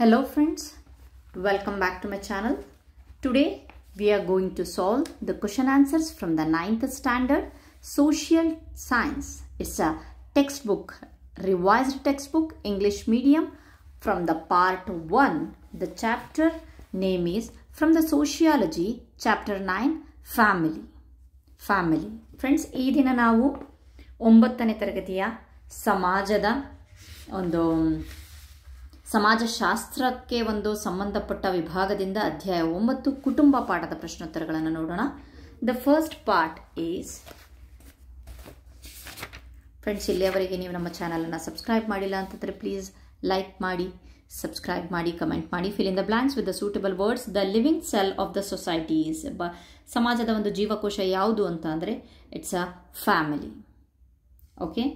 Hello friends, welcome back to my channel. Today we are going to solve the question answers from the 9th standard social science. It's a textbook, revised textbook, English medium from the part 1. The chapter name is from the sociology chapter 9 family. Friends, ಈ ದಿನ ನಾವು 9ನೇ ತರಗತಿಯ ಸಮಾಜಶಾಸ್ತ್ರಕ್ಕೆ ಒಂದು ಸಂಬಂಧಪಟ್ಟ ವಿಭಾಗದಿಂದ ಅಧ್ಯಾಯ 9 ಕುಟುಂಬ ಪಾಠದ ಪ್ರಶ್ನೋತ್ತರಗಳನ್ನು ನೋಡೋಣ. The first part is, friends, ಇಲ್ಲಿಯವರೆಗೆ ನೀವು ನಮ್ಮ ಚಾನಲನ್ನು ಸಬ್ಸ್ಕ್ರೈಬ್ ಮಾಡಿಲ್ಲ ಅಂತಂದರೆ ಪ್ಲೀಸ್ ಲೈಕ್ ಮಾಡಿ, ಸಬ್ಸ್ಕ್ರೈಬ್ ಮಾಡಿ, ಕಮೆಂಟ್ ಮಾಡಿ. Fill in the blanks with the suitable words. The living cell of the society is, ಸಮಾಜದ ಒಂದು ಜೀವಕೋಶ ಯಾವುದು ಅಂತ ಅಂದರೆ it's a family. Okay.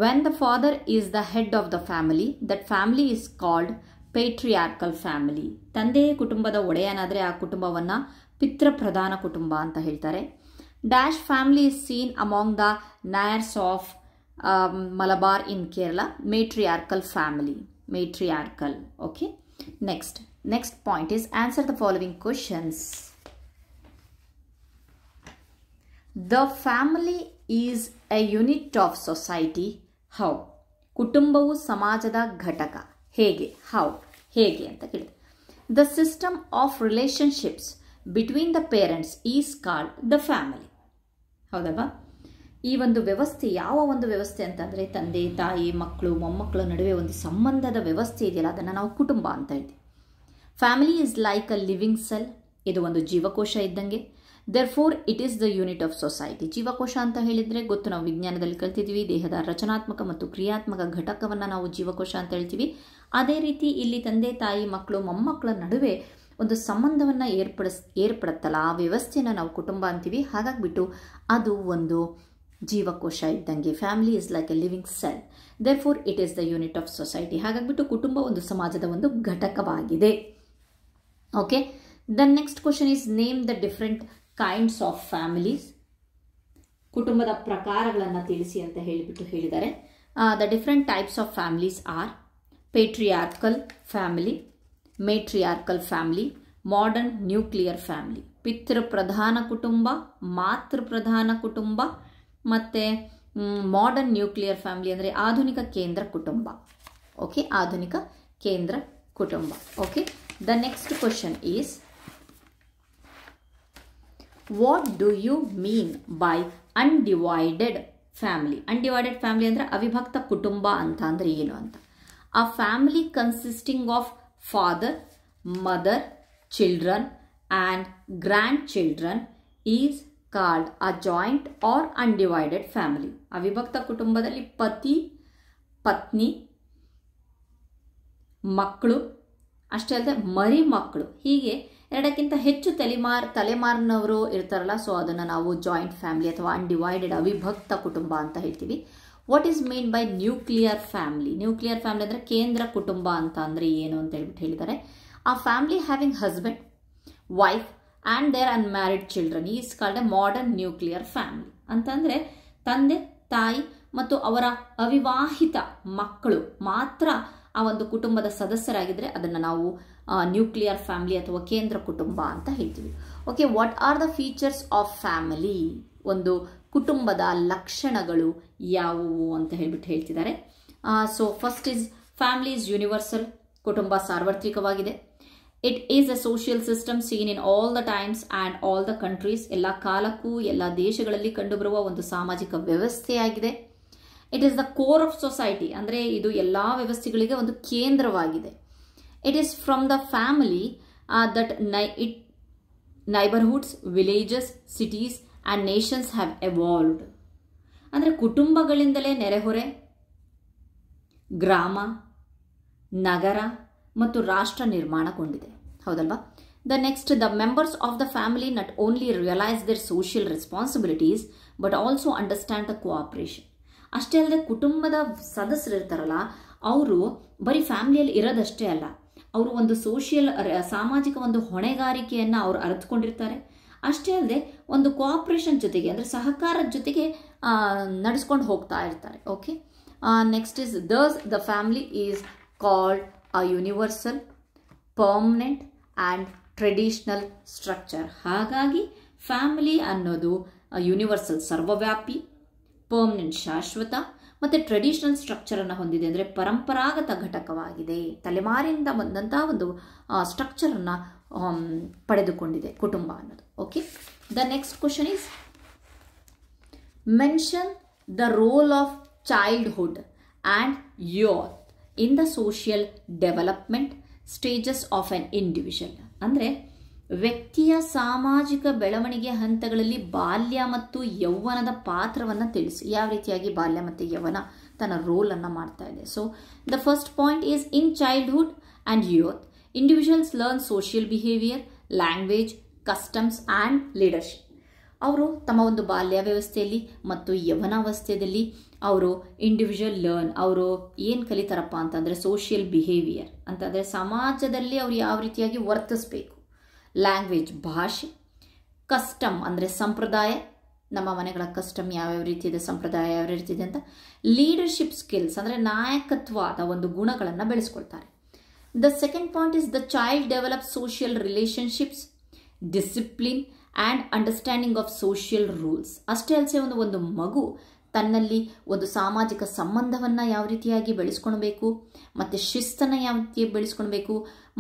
When the father is the head of the family, that family is called patriarchal family. ತಂದೆ ಕುಟುಂಬದ ಒಡೆಯನಾದರೆ ಆ ಕುಟುಂಬವನ್ನು ಪಿತೃಪ್ರಧಾನ ಕುಟುಂಬ ಅಂತ ಹೇಳ್ತಾರೆ. Dash family is seen among the Nayars of Malabar in Kerala. Matriarchal family. Matriarchal. Okay. Next point is answer the following questions. The family is a unit of society. How? ಕುಟುಂಬವು ಸಮಾಜದ ಘಟಕ. ಹೇಗೆ? How? ಹೇಗೆ ಅಂತ ಕೇಳಿದೆ. The system of relationships between the parents is called the family. ಹೌದಲ್ವಾ? ಈ ಒಂದು ವ್ಯವಸ್ಥೆ ಯಾವ ಒಂದು ವ್ಯವಸ್ಥೆ ಅಂತಂದರೆ ತಂದೆ ತಾಯಿ ಮಕ್ಕಳು ಮೊಮ್ಮಕ್ಕಳ ನಡುವೆ ಒಂದು ಸಂಬಂಧದ ವ್ಯವಸ್ಥೆ ಇದೆಯಲ್ಲ, ಅದನ್ನು ನಾವು ಕುಟುಂಬ ಅಂತ ಹೇಳ್ತೀವಿ. Family is like a living cell. ಇದು ಒಂದು ಜೀವಕೋಶ ಇದ್ದಂಗೆ. Therefore, it is the unit of society. ಜೀವಕೋಶ ಅಂತ ಹೇಳಿದರೆ ಗೊತ್ತು, ನಾವು ವಿಜ್ಞಾನದಲ್ಲಿ ಕಲ್ತಿದ್ವಿ. ದೇಹದ ರಚನಾತ್ಮಕ ಮತ್ತು ಕ್ರಿಯಾತ್ಮಕ ಘಟಕವನ್ನು ನಾವು ಜೀವಕೋಶ ಅಂತ ಹೇಳ್ತೀವಿ. ಅದೇ ರೀತಿ ಇಲ್ಲಿ ತಂದೆ ತಾಯಿ ಮಕ್ಕಳು ಮೊಮ್ಮಕ್ಕಳ ನಡುವೆ ಒಂದು ಸಂಬಂಧವನ್ನು ಏರ್ಪಡುತ್ತಲ್ಲ, ಆ ವ್ಯವಸ್ಥೆಯನ್ನು ನಾವು ಕುಟುಂಬ ಅಂತೀವಿ. ಹಾಗಾಗಿಬಿಟ್ಟು ಅದು ಒಂದು ಜೀವಕೋಶ ಇದ್ದಂಗೆ. Family is like a living cell. Therefore it is the unit of society. ಹಾಗಾಗಿಬಿಟ್ಟು ಕುಟುಂಬ ಒಂದು ಸಮಾಜದ ಒಂದು ಘಟಕವಾಗಿದೆ. Okay. The next question is name the different kinds of families. ಕುಟುಂಬದ ಪ್ರಕಾರಗಳನ್ನು ತಿಳಿಸಿ ಅಂತ ಹೇಳಿದ್ದಾರೆ. The different types of families are patriarchal family, matriarchal family, modern nuclear family. ಪಿತೃಪ್ರಧಾನ ಕುಟುಂಬ, ಮಾತೃಪ್ರಧಾನ ಕುಟುಂಬ ಮತ್ತು ಮಾಡರ್ನ್ ನ್ಯೂಕ್ಲಿಯರ್ ಫ್ಯಾಮಿಲಿ ಅಂದರೆ ಆಧುನಿಕ ಕೇಂದ್ರ ಕುಟುಂಬ. ಓಕೆ, ಆಧುನಿಕ ಕೇಂದ್ರ ಕುಟುಂಬ. Okay. The next question is, what do you mean by undivided family? Undivided family ಅಂದರೆ ಅವಿಭಕ್ತ ಕುಟುಂಬ ಅಂತ ಅಂದರೆ ಏನು ಅಂತ. A family consisting of father, mother, children and grand children is called a joint or undivided family. ಅವಿಭಕ್ತ ಕುಟುಂಬದಲ್ಲಿ ಪತಿ, ಪತ್ನಿ, ಮಕ್ಕಳು, ಅಷ್ಟೇ ಅಲ್ಲದೆ ಮರಿ ಮಕ್ಕಳು, ಹೀಗೆ ಎರಡಕ್ಕಿಂತ ಹೆಚ್ಚು ತಲೆಮಾರಿನವರು ಇರ್ತಾರಲ್ಲ, ಸೊ ಅದನ್ನು ನಾವು ಜಾಯಿಂಟ್ ಫ್ಯಾಮಿಲಿ ಅಥವಾ ಅನ್ಡಿವೈಡೆಡ್ ಅವಿಭಕ್ತ ಕುಟುಂಬ ಅಂತ ಹೇಳ್ತೀವಿ. What is mean by nuclear family? Nuclear family ಅಂದರೆ ಕೇಂದ್ರ ಕುಟುಂಬ ಅಂತ ಅಂದರೆ ಏನು ಅಂತ ಹೇಳಿದ್ದಾರೆ. A family having husband, wife and their unmarried children is called a modern nuclear family. ಅಂತಂದರೆ ತಂದೆ ತಾಯಿ ಮತ್ತು ಅವರ ಅವಿವಾಹಿತ ಮಕ್ಕಳು ಮಾತ್ರ ಆ ಒಂದು ಕುಟುಂಬದ ಸದಸ್ಯರಾಗಿದ್ದರೆ ಅದನ್ನು ನಾವು ನ್ಯೂಕ್ಲಿಯರ್ ಫ್ಯಾಮಿಲಿ ಅಥವಾ ಕೇಂದ್ರ ಕುಟುಂಬ ಅಂತ ಹೇಳ್ತೀವಿ. Okay. What are the features of family? ಒಂದು ಕುಟುಂಬದ ಲಕ್ಷಣಗಳು ಯಾವುವು ಅಂತ ಹೇಳ್ತಿದ್ದಾರೆ. So first is family is universal. ಕುಟುಂಬ ಸಾರ್ವತ್ರಿಕವಾಗಿದೆ. It is a social system seen in all the times and all the countries. ಎಲ್ಲ ಕಾಲಕ್ಕೂ ಎಲ್ಲ ದೇಶಗಳಲ್ಲಿ ಕಂಡುಬರುವ ಒಂದು ಸಾಮಾಜಿಕ ವ್ಯವಸ್ಥೆಯಾಗಿದೆ. It is the core of society, ಅಂದರೆ ಇದು ಎಲ್ಲ ವ್ಯವಸ್ಥೆಗಳಿಗೆ ಒಂದು ಕೇಂದ್ರವಾಗಿದೆ. It is from the family that neighbourhoods, villages, cities and Nations have evolved. ಅಂದರೆ ಕುಟುಂಬಗಳಿಂದಲೇ ನೆರೆಹೊರೆ, ಗ್ರಾಮ, ನಗರ ಮತ್ತು ರಾಷ್ಟ್ರ ನಿರ್ಮಾಣಗೊಂಡಿದೆ. ಹೌದಲ್ವಾ? The next, the members of the family not only realise their social responsibilities but also understand the cooperation. ಅಷ್ಟೇ ಅಲ್ಲದೆ ಕುಟುಂಬದ ಸದಸ್ಯರು ಇರ್ತಾರಲ್ಲ, ಅವರು ಬರೀ ಫ್ಯಾಮಿಲಿಯಲ್ಲಿ ಇರೋದಷ್ಟೇ ಅಲ್ಲ, ಅವರು ಒಂದು ಸಾಮಾಜಿಕ ಒಂದು ಹೊಣೆಗಾರಿಕೆಯನ್ನು ಅವರು ಅರಿತುಕೊಂಡಿರ್ತಾರೆ. ಅಷ್ಟೇ ಅಲ್ಲದೆ ಒಂದು ಕೋಆಪರೇಷನ್ ಜೊತೆಗೆ ಅಂದರೆ ಸಹಕಾರದ ಜೊತೆಗೆ ನಡೆಸ್ಕೊಂಡು ಹೋಗ್ತಾ ಇರ್ತಾರೆ. Okay. Next is, thus the family is called a universal, permanent and traditional structure. ಹಾಗಾಗಿ ಫ್ಯಾಮಿಲಿ ಅನ್ನೋದು ಯೂನಿವರ್ಸಲ್ ಸರ್ವವ್ಯಾಪಿ, ಪರ್ಮನೆಂಟ್ ಶಾಶ್ವತ, ಮತ್ತು ಟ್ರೆಡಿಷನಲ್ ಸ್ಟ್ರಕ್ಚರನ್ನು ಹೊಂದಿದೆ. ಅಂದರೆ ಪರಂಪರಾಗತ ಘಟಕವಾಗಿದೆ, ತಲೆಮಾರಿನಿಂದ ಬಂದಂತಹ ಒಂದು ಸ್ಟ್ರಕ್ಚರನ್ನು ಪಡೆದುಕೊಂಡಿದೆ ಕುಟುಂಬ ಅನ್ನೋದು. Okay, the next question is mention the role of childhood and youth in the social development stages of an individual. ಅಂದರೆ ವ್ಯಕ್ತಿಯ ಸಾಮಾಜಿಕ ಬೆಳವಣಿಗೆ ಹಂತಗಳಲ್ಲಿ ಬಾಲ್ಯ ಮತ್ತು ಯೌವನದ ಪಾತ್ರವನ್ನು ತಿಳಿಸಿ. ಯಾವ ರೀತಿಯಾಗಿ ಬಾಲ್ಯ ಮತ್ತು ಯೌವನ ತನ್ನ ರೋಲನ್ನು ಮಾಡ್ತಾ ಇದೆ. So the first point is in childhood and youth individuals learn social behaviour, language, customs and leadership. ಅವರು ತಮ್ಮ ಒಂದು ಬಾಲ್ಯ ವ್ಯವಸ್ಥೆಯಲ್ಲಿ ಮತ್ತು ಯವನಾವಸ್ಥೆಯಲ್ಲಿ ಅವರು ಇಂಡಿವಿಜುವಲ್ ಲರ್ನ್, ಅವರು ಏನು ಕಲಿತಾರಪ್ಪ ಅಂತಂದರೆ ಸೋಷಿಯಲ್ ಬಿಹೇವಿಯರ್ ಅಂತಂದರೆ ಸಮಾಜದಲ್ಲಿ ಅವರು ಯಾವ ರೀತಿಯಾಗಿ ವರ್ತಿಸಬೇಕು, ಲ್ಯಾಂಗ್ವೇಜ್ ಭಾಷೆ, ಕಸ್ಟಮ್ ಅಂದರೆ ಸಂಪ್ರದಾಯ, ನಮ್ಮ ಮನೆಗಳ ಕಸ್ಟಮ್ ಯಾವ್ಯಾವ ರೀತಿ ಇದೆ, ಸಂಪ್ರದಾಯ ಯಾವ ರೀತಿ ಇದೆ ಅಂತ, ಲೀಡರ್ಶಿಪ್ ಸ್ಕಿಲ್ಸ್ ಅಂದರೆ ನಾಯಕತ್ವದ ಒಂದು ಗುಣಗಳನ್ನು ಬೆಳೆಸ್ಕೊಳ್ತಾರೆ. The second point is the child develop social relationships, discipline and understanding of social rules. ಅಷ್ಟೇ ಅಲ್ಲದೆ ಒಂದು ಮಗು ತನ್ನಲ್ಲಿ ಒಂದು ಸಾಮಾಜಿಕ ಸಂಬಂಧವನ್ನು ಯಾವ ರೀತಿಯಾಗಿ ಬೆಳೆಸ್ಕೊಳ್ಬೇಕು, ಮತ್ತು ಶಿಸ್ತನ್ನು ಯಾವ ರೀತಿ ಬೆಳೆಸ್ಕೊಳ್ಬೇಕು,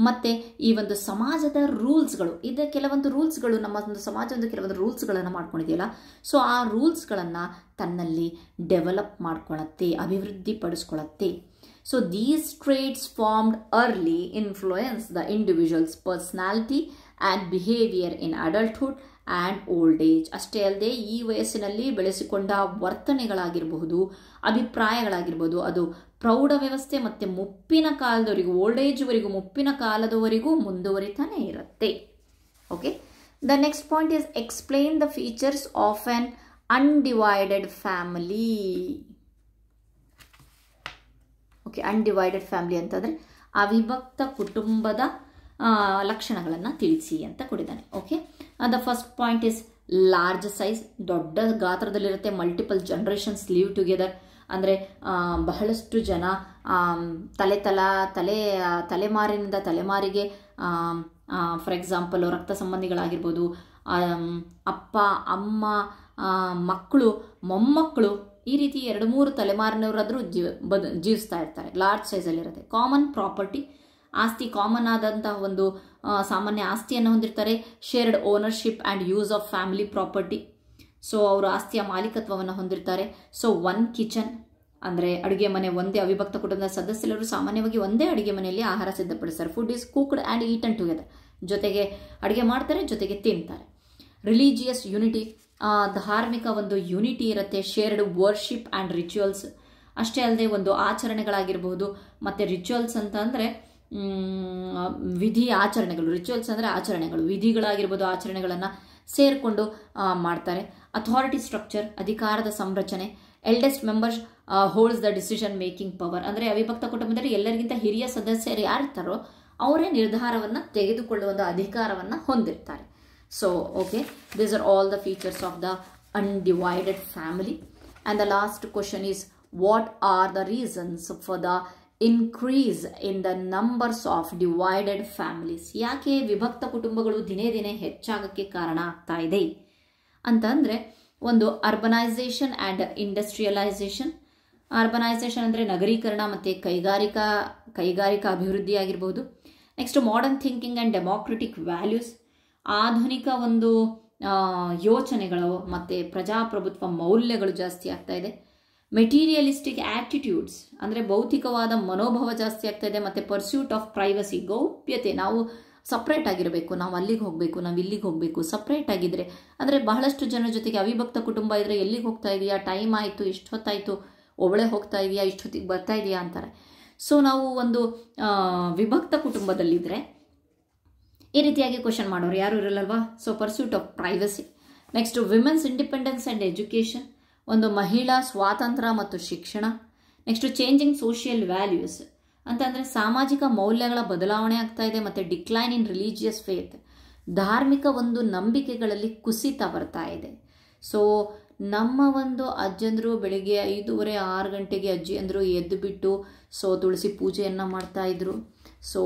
ಮತ್ತು ಈ ಒಂದು ಸಮಾಜದ ರೂಲ್ಸ್ಗಳು ಇದೆ, ಕೆಲವೊಂದು ರೂಲ್ಸ್ಗಳು ನಮ್ಮ ಒಂದು ಸಮಾಜ ಒಂದು ಕೆಲವೊಂದು ರೂಲ್ಸ್ಗಳನ್ನು ಮಾಡ್ಕೊಂಡಿದೆಯಲ್ಲ, ಸೊ ಆ ರೂಲ್ಸ್ಗಳನ್ನು ತನ್ನಲ್ಲಿ ಡೆವಲಪ್ ಮಾಡ್ಕೊಳ್ಳುತ್ತೆ, ಅಭಿವೃದ್ಧಿ ಪಡಿಸ್ಕೊಳ್ಳುತ್ತೆ. So these traits formed early influence the individual's personality and behaviour in adulthood and old age. ಅಷ್ಟೇ ಅಲ್ಲದೆ ಈ ವಯಸ್ಸಿನಲ್ಲಿ ಬೆಳೆಸಿಕೊಂಡ ವರ್ತನೆಗಳಾಗಿರಬಹುದು, ಅಭಿಪ್ರಾಯಗಳಾಗಿರ್ಬೋದು, ಅದು ಪ್ರೌಢ ವ್ಯವಸ್ಥೆ ಮತ್ತು ಮುಪ್ಪಿನ ಕಾಲದವರೆಗೂ, ಓಲ್ಡ್ ಏಜ್ವರೆಗೂ, ಮುಪ್ಪಿನ ಕಾಲದವರೆಗೂ ಮುಂದುವರಿತಾನೆ ಇರುತ್ತೆ. Okay, the next point is explain the features of on undivided family. Okay, undivided family ಅಂತಂದರೆ ಅವಿಭಕ್ತ ಕುಟುಂಬದ ಲಕ್ಷಣಗಳನ್ನು ತಿಳಿಸಿ ಅಂತ ಕೊಟ್ಟಿದ್ದಾನೆ. Okay, the first point is large size, ದೊಡ್ಡ ಗಾತ್ರದಲ್ಲಿರುತ್ತೆ, ಮಲ್ಟಿಪಲ್ ಜನರೇಷನ್ಸ್ ಲಿವ್ ಟುಗೆದರ್ ಅಂದರೆ ಬಹಳಷ್ಟು ಜನ ತಲೆಮಾರಿನಿಂದ ತಲೆಮಾರಿಗೆ, ಫಾರ್ ಎಕ್ಸಾಂಪಲ್ ರಕ್ತ ಸಂಬಂಧಿಗಳಾಗಿರ್ಬೋದು, ಅಪ್ಪ ಅಮ್ಮ ಮಕ್ಕಳು ಮೊಮ್ಮಕ್ಕಳು, ಈ ರೀತಿ 2-3 ತಲೆಮಾರಿನವರಾದರೂ ಜೀವಿಸ್ತಾ ಇರ್ತಾರೆ. ಲಾರ್ಜ್ ಸೈಜಲ್ಲಿರುತ್ತೆ. ಕಾಮನ್ ಪ್ರಾಪರ್ಟಿ, ಆಸ್ತಿ ಕಾಮನ್ ಆದಂತಹ ಒಂದು ಸಾಮಾನ್ಯ ಆಸ್ತಿಯನ್ನು ಹೊಂದಿರ್ತಾರೆ. Shared ownership and use of family property, so ಅವರು ಆಸ್ತಿಯ ಮಾಲೀಕತ್ವವನ್ನು ಹೊಂದಿರ್ತಾರೆ. ಸೊ ಒನ್ ಕಿಚನ್ ಅಂದರೆ ಅಡುಗೆ ಮನೆ, ಒಂದೇ ಅವಿಭಕ್ತ ಕುಟುಂಬದ ಸದಸ್ಯರು ಸಾಮಾನ್ಯವಾಗಿ ಒಂದೇ ಅಡುಗೆ ಮನೆಯಲ್ಲಿ ಆಹಾರ ಸಿದ್ಧಪಡಿಸ್ತಾರೆ. Food is cooked and eaten together, ಜೊತೆಗೆ ಅಡುಗೆ ಮಾಡ್ತಾರೆ, ಜೊತೆಗೆ ತಿಂತಾರೆ. ರಿಲಿಜಿಯಸ್ ಯುನಿಟಿ, ಧಾರ್ಮಿಕ ಒಂದು ಯುನಿಟಿ ಇರುತ್ತೆ. ಶೇರ್ಡ್ ವರ್ಷಿಪ್ ಆ್ಯಂಡ್ ರಿಚುವಲ್ಸ್, ಅಷ್ಟೇ ಅಲ್ಲದೆ ಒಂದು ಆಚರಣೆಗಳಾಗಿರ್ಬೋದು, ಮತ್ತು ರಿಚುವಲ್ಸ್ ಅಂತ ಅಂದರೆ ವಿಧಿ ಆಚರಣೆಗಳು, ರಿಚುವಲ್ಸ್ ಅಂದರೆ ಆಚರಣೆಗಳು, ವಿಧಿಗಳಾಗಿರ್ಬೋದು, ಆಚರಣೆಗಳನ್ನು ಸೇರಿಕೊಂಡು ಮಾಡ್ತಾರೆ. ಅಥಾರಿಟಿ ಸ್ಟ್ರಕ್ಚರ್, ಅಧಿಕಾರದ ಸಂರಚನೆ. Eldest members holds the decision making power, ಅಂದರೆ ಅವಿಭಕ್ತ ಕುಟುಂಬದಲ್ಲಿ ಎಲ್ಲರಿಗಿಂತ ಹಿರಿಯ ಸದಸ್ಯರು ಯಾರಿರ್ತಾರೋ ಅವರೇ ನಿರ್ಧಾರವನ್ನು ತೆಗೆದುಕೊಳ್ಳುವ ಅಧಿಕಾರವನ್ನು ಹೊಂದಿರ್ತಾರೆ. So okay, these are all the features of the undivided family. And the last question is what are the reasons for the increase in the numbers of divided families. ಯಾಕೆ ವಿಭಕ್ತ ಕುಟುಂಬಗಳು ದಿನೇ ದಿನೇ ಹೆಚ್ಚಾಗಕ್ಕೆ ಕಾರಣ ಆಗ್ತಾ ಇದೆ ಅಂತ ಅಂದರೆ, ಒಂದು ಅರ್ಬನೈಸೇಷನ್ ಆ್ಯಂಡ್ ಇಂಡಸ್ಟ್ರಿಯಲೈಸೇಷನ್. ಅರ್ಬನೈಸೇಷನ್ ಅಂದರೆ ನಗರೀಕರಣ ಮತ್ತು ಕೈಗಾರಿಕಾ ಅಭಿವೃದ್ಧಿ ಆಗಿರ್ಬೋದು. Next modern thinking and democratic values, ಆಧುನಿಕ ಒಂದು ಯೋಚನೆಗಳು ಮತ್ತು ಪ್ರಜಾಪ್ರಭುತ್ವ ಮೌಲ್ಯಗಳು ಜಾಸ್ತಿ ಆಗ್ತಾ ಇದೆ. ಮೆಟೀರಿಯಲಿಸ್ಟಿಕ್ ಆ್ಯಟಿಟ್ಯೂಡ್ಸ್ ಅಂದರೆ ಭೌತಿಕವಾದ ಮನೋಭಾವ ಜಾಸ್ತಿ ಆಗ್ತಾ ಇದೆ. ಮತ್ತು ಪರ್ಸ್ಯೂಟ್ ಆಫ್ ಪ್ರೈವಸಿ, ಗೌಪ್ಯತೆ, ನಾವು ಸಪ್ರೇಟ್ ಆಗಿರಬೇಕು, ನಾವು ಅಲ್ಲಿಗೆ ಹೋಗಬೇಕು, ನಾವು ಇಲ್ಲಿಗೆ ಹೋಗಬೇಕು, ಸಪ್ರೇಟ್ ಆಗಿದ್ದರೆ ಅಂದರೆ ಬಹಳಷ್ಟು ಜನರ ಜೊತೆಗೆ ಅವಿಭಕ್ತ ಕುಟುಂಬ ಇದ್ದರೆ ಎಲ್ಲಿಗೆ ಹೋಗ್ತಾ ಇದೆಯಾ, ಟೈಮ್ ಆಯಿತು, ಇಷ್ಟು ಹೊತ್ತಾಯಿತು, ಒಬ್ಬಳೇ ಹೋಗ್ತಾ ಇದೆಯಾ, ಇಷ್ಟೊತ್ತಿಗೆ ಬರ್ತಾ ಇದೆಯಾ ಅಂತಾರೆ. ಸೊ ನಾವು ಒಂದು ವಿಭಕ್ತ ಕುಟುಂಬದಲ್ಲಿದ್ದರೆ ಈ ರೀತಿಯಾಗಿ ಕ್ವಶನ್ ಮಾಡೋರು ಯಾರು ಇರಲ್ಲಲ್ವಾ. So pursuit of privacy. Next women's independence and education, ಒಂದು ಮಹಿಳಾ ಸ್ವಾತಂತ್ರ್ಯ ಮತ್ತು ಶಿಕ್ಷಣ. ನೆಕ್ಸ್ಟ್ ಚೇಂಜಿಂಗ್ ಸೋಷಿಯಲ್ ವ್ಯಾಲ್ಯೂಸ್ ಅಂತಂದರೆ ಸಾಮಾಜಿಕ ಮೌಲ್ಯಗಳ ಬದಲಾವಣೆ ಆಗ್ತಾ ಇದೆ. ಮತ್ತು ಡಿಕ್ಲೈನ್ ಇನ್ ರಿಲಿಜಿಯಸ್ ಫೇತ್, ಧಾರ್ಮಿಕ ಒಂದು ನಂಬಿಕೆಗಳಲ್ಲಿ ಕುಸಿತ ಬರ್ತಾ ಇದೆ. ಸೊ ನಮ್ಮ ಒಂದು ಅಜ್ಜಂದರು ಬೆಳಿಗ್ಗೆ 5:30 6 ಗಂಟೆಗೆ ಅಜ್ಜಿಯಂದರು ಎದ್ದು ಬಿಟ್ಟು ಸೊ ತುಳಸಿ ಪೂಜೆಯನ್ನು ಮಾಡ್ತಾಯಿದ್ರು. ಸೊ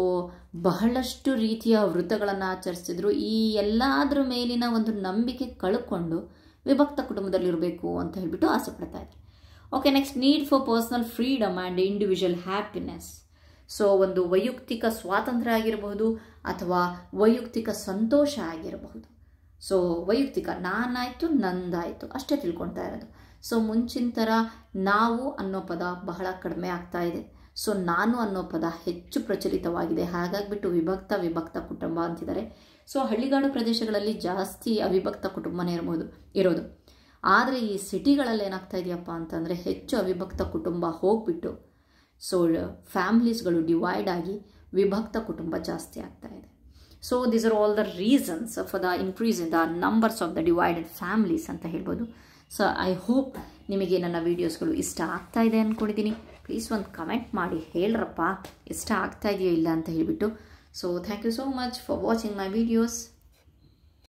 ಬಹಳಷ್ಟು ರೀತಿಯ ವೃತ್ತಗಳನ್ನು ಆಚರಿಸ್ತಿದ್ರು. ಈ ಎಲ್ಲದರ ಮೇಲಿನ ಒಂದು ನಂಬಿಕೆ ಕಳ್ಕೊಂಡು ವಿಭಕ್ತ ಕುಟುಂಬದಲ್ಲಿರಬೇಕು ಅಂತ ಹೇಳ್ಬಿಟ್ಟು ಆಸೆ ಪಡ್ತಾ ಇದ್ರು. Okay, next need for personal freedom and individual happiness. So ಒಂದು ವೈಯಕ್ತಿಕ ಸ್ವಾತಂತ್ರ್ಯ ಆಗಿರಬಹುದು ಅಥವಾ ವೈಯಕ್ತಿಕ ಸಂತೋಷ ಆಗಿರಬಹುದು. ಸೊ ವೈಯಕ್ತಿಕ ನಾನಾಯಿತು ನಂದಾಯಿತು ಅಷ್ಟೇ ತಿಳ್ಕೊಳ್ತಾ ಇರೋದು. ಸೊ ಮುಂಚಿನ ಥರ ನಾವು ಅನ್ನೋ ಪದ ಬಹಳ ಕಡಿಮೆ ಆಗ್ತಾ ಇದೆ. ಸೊ ನಾನು ಅನ್ನೋ ಪದ ಹೆಚ್ಚು ಪ್ರಚಲಿತವಾಗಿದೆ. ಹಾಗಾಗಿಬಿಟ್ಟು ವಿಭಕ್ತ ಕುಟುಂಬ ಅಂತಿದ್ದಾರೆ. ಸೊ ಹಳ್ಳಿಗಾಡು ಪ್ರದೇಶಗಳಲ್ಲಿ ಜಾಸ್ತಿ ಅವಿಭಕ್ತ ಕುಟುಂಬನೇ ಇರೋದು. ಆದರೆ ಈ ಸಿಟಿಗಳಲ್ಲಿ ಏನಾಗ್ತಾ ಇದೆಯಪ್ಪ ಅಂತಂದರೆ ಹೆಚ್ಚು ಅವಿಭಕ್ತ ಕುಟುಂಬ ಹೋಗ್ಬಿಟ್ಟು ಸೊ ಫ್ಯಾಮಿಲೀಸ್ಗಳು ಡಿವೈಡ್ ಆಗಿ ವಿಭಕ್ತ ಕುಟುಂಬ ಜಾಸ್ತಿ ಆಗ್ತಾ ಇದೆ. So these are all the reasons for the increase in the numbers of the divided families ಅಂತ ಹೇಳ್ಬೋದು. ಸೊ ಐ ಹೋಪ್ ನಿಮಗೆ ನನ್ನ ವೀಡಿಯೋಸ್ಗಳು ಇಷ್ಟ ಆಗ್ತಾ ಇದೆ ಅಂದ್ಕೊಂಡಿದ್ದೀನಿ. ಪ್ಲೀಸ್ ಒಂದು ಕಮೆಂಟ್ ಮಾಡಿ ಹೇಳ್ರಪ್ಪ ಇಷ್ಟ ಆಗ್ತಾ ಇದೆಯೋ ಇಲ್ಲ ಅಂತ ಹೇಳಿಬಿಟ್ಟು. So thank you so much for watching my videos.